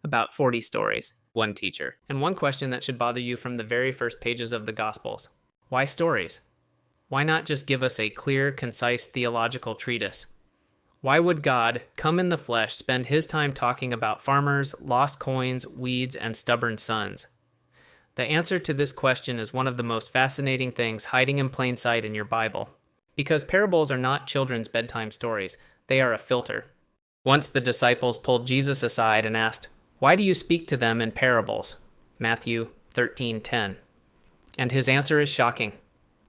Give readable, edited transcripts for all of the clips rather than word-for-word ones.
About 40 stories, one teacher. And one question that should bother you from the very first pages of the Gospels. Why stories? Why not just give us a clear, concise theological treatise? Why would God, come in the flesh, spend his time talking about farmers, lost coins, weeds, and stubborn sons? The answer to this question is one of the most fascinating things hiding in plain sight in your Bible. Because parables are not children's bedtime stories, they are a filter. Once the disciples pulled Jesus aside and asked, "Why do you speak to them in parables?" Matthew 13:10. And his answer is shocking.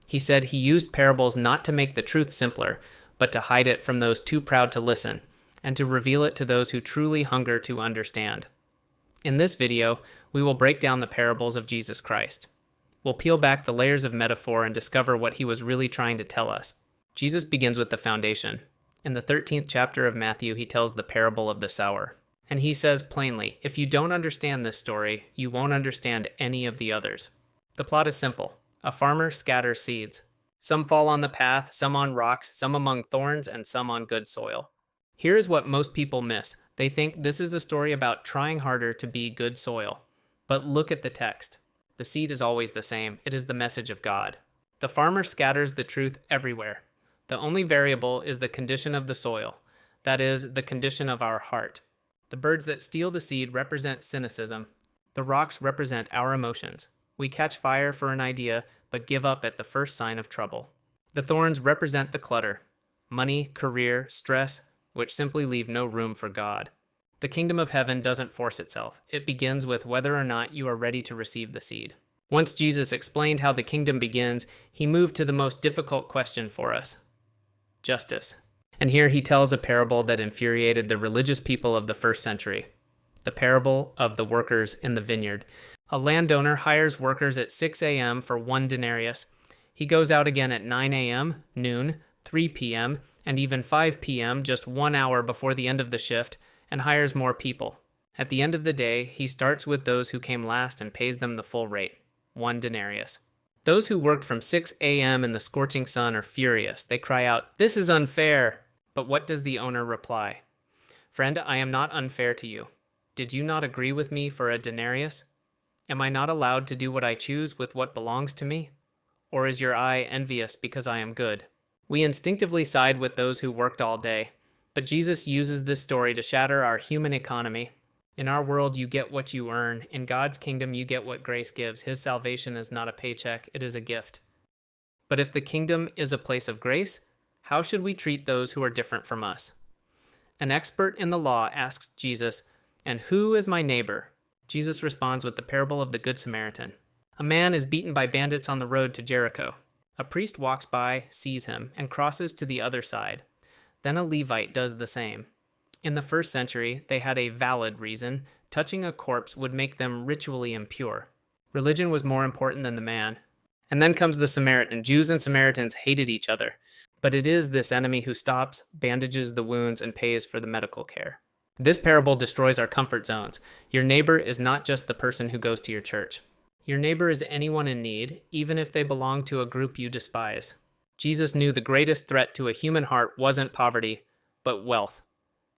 He said he used parables not to make the truth simpler, but to hide it from those too proud to listen, and to reveal it to those who truly hunger to understand. In this video, we will break down the parables of Jesus Christ. We'll peel back the layers of metaphor and discover what he was really trying to tell us. Jesus begins with the foundation. In the 13th chapter of Matthew, he tells the parable of the sower. And he says plainly, if you don't understand this story, you won't understand any of the others. The plot is simple. A farmer scatters seeds. Some fall on the path, some on rocks, some among thorns, and some on good soil. Here is what most people miss. They think this is a story about trying harder to be good soil. But look at the text. The seed is always the same. It is the message of God. The farmer scatters the truth everywhere. The only variable is the condition of the soil. That is, the condition of our heart. The birds that steal the seed represent cynicism. The rocks represent our emotions. We catch fire for an idea, but give up at the first sign of trouble. The thorns represent the clutter. Money, career, stress, which simply leave no room for God. The kingdom of heaven doesn't force itself. It begins with whether or not you are ready to receive the seed. Once Jesus explained how the kingdom begins, he moved to the most difficult question for us: justice. And here he tells a parable that infuriated the religious people of the first century. The parable of the workers in the vineyard. A landowner hires workers at 6 a.m. for 1 denarius. He goes out again at 9 a.m., noon, 3 p.m., and even 5 p.m., just 1 hour before the end of the shift, and hires more people. At the end of the day, he starts with those who came last and pays them the full rate, 1 denarius. Those who worked from 6 a.m. in the scorching sun are furious. They cry out, "This is unfair!" But what does the owner reply? "Friend, I am not unfair to you. Did you not agree with me for a denarius? Am I not allowed to do what I choose with what belongs to me? Or is your eye envious because I am good?" We instinctively side with those who worked all day, but Jesus uses this story to shatter our human economy. In our world, you get what you earn. In God's kingdom, you get what grace gives. His salvation is not a paycheck, it is a gift. But if the kingdom is a place of grace, how should we treat those who are different from us? An expert in the law asks Jesus, "And who is my neighbor?" Jesus responds with the parable of the Good Samaritan. A man is beaten by bandits on the road to Jericho. A priest walks by, sees him, and crosses to the other side. Then a Levite does the same. In the first century, they had a valid reason. Touching a corpse would make them ritually impure. Religion was more important than the man. And then comes the Samaritan. Jews and Samaritans hated each other. But it is this enemy who stops, bandages the wounds, and pays for the medical care. This parable destroys our comfort zones. Your neighbor is not just the person who goes to your church. Your neighbor is anyone in need, even if they belong to a group you despise. Jesus knew the greatest threat to a human heart wasn't poverty, but wealth.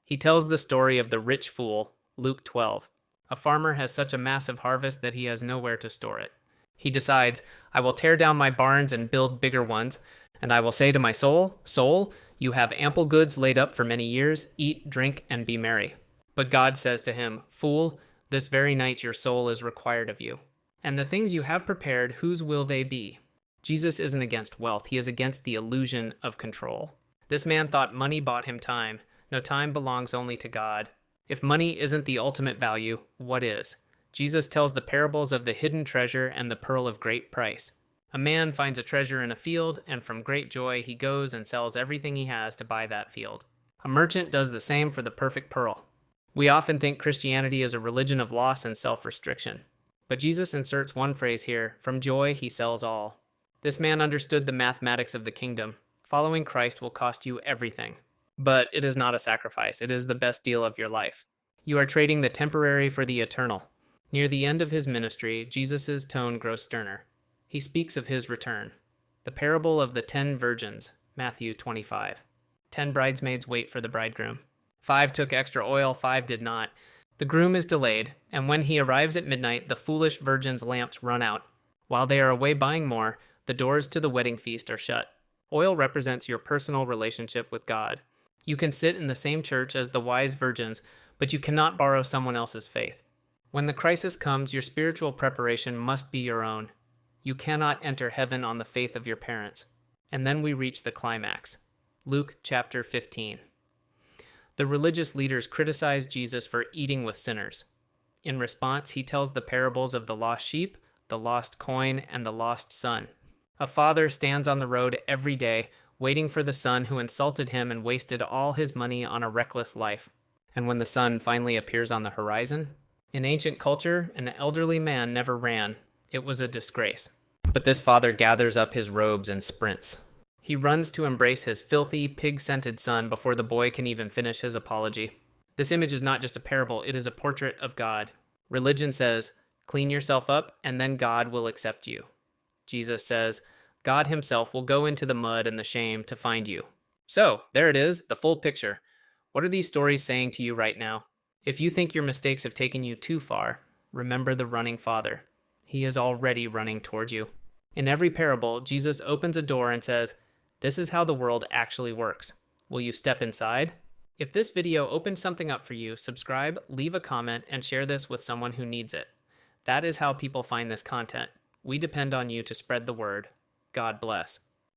He tells the story of the rich fool, Luke 12. A farmer has such a massive harvest that he has nowhere to store it. He decides, "I will tear down my barns and build bigger ones, and I will say to my soul, 'Soul, you have ample goods laid up for many years. Eat, drink, and be merry.' But God says to him, 'Fool, this very night your soul is required of you. And the things you have prepared, whose will they be?'" Jesus isn't against wealth. He is against the illusion of control. This man thought money bought him time. No, time belongs only to God. If money isn't the ultimate value, what is? Jesus tells the parables of the hidden treasure and the pearl of great price. A man finds a treasure in a field, and from great joy he goes and sells everything he has to buy that field. A merchant does the same for the perfect pearl. We often think Christianity is a religion of loss and self-restriction. But Jesus inserts one phrase here: "From joy he sells all." This man understood the mathematics of the kingdom. Following Christ will cost you everything. But it is not a sacrifice. It is the best deal of your life. You are trading the temporary for the eternal. Near the end of his ministry, Jesus' tone grows sterner. He speaks of his return. The parable of the 10 virgins, Matthew 25. 10 bridesmaids wait for the bridegroom. 5 took extra oil, 5 did not. The groom is delayed, and when he arrives at midnight, the foolish virgin's lamps run out. While they are away buying more, the doors to the wedding feast are shut. Oil represents your personal relationship with God. You can sit in the same church as the wise virgins, but you cannot borrow someone else's faith. When the crisis comes, your spiritual preparation must be your own. You cannot enter heaven on the faith of your parents. And then we reach the climax. Luke chapter 15. The religious leaders criticize Jesus for eating with sinners. In response, he tells the parables of the lost sheep, the lost coin, and the lost son. A father stands on the road every day, waiting for the son who insulted him and wasted all his money on a reckless life. And when the son finally appears on the horizon, in ancient culture, an elderly man never ran. It was a disgrace. But this father gathers up his robes and sprints. He runs to embrace his filthy, pig-scented son before the boy can even finish his apology. This image is not just a parable, it is a portrait of God. Religion says, clean yourself up and then God will accept you. Jesus says, God himself will go into the mud and the shame to find you. So, there it is, the full picture. What are these stories saying to you right now? If you think your mistakes have taken you too far, remember the running Father. He is already running toward you. In every parable, Jesus opens a door and says, this is how the world actually works. Will you step inside? If this video opened something up for you, subscribe, leave a comment, and share this with someone who needs it. That is how people find this content. We depend on you to spread the word. God bless.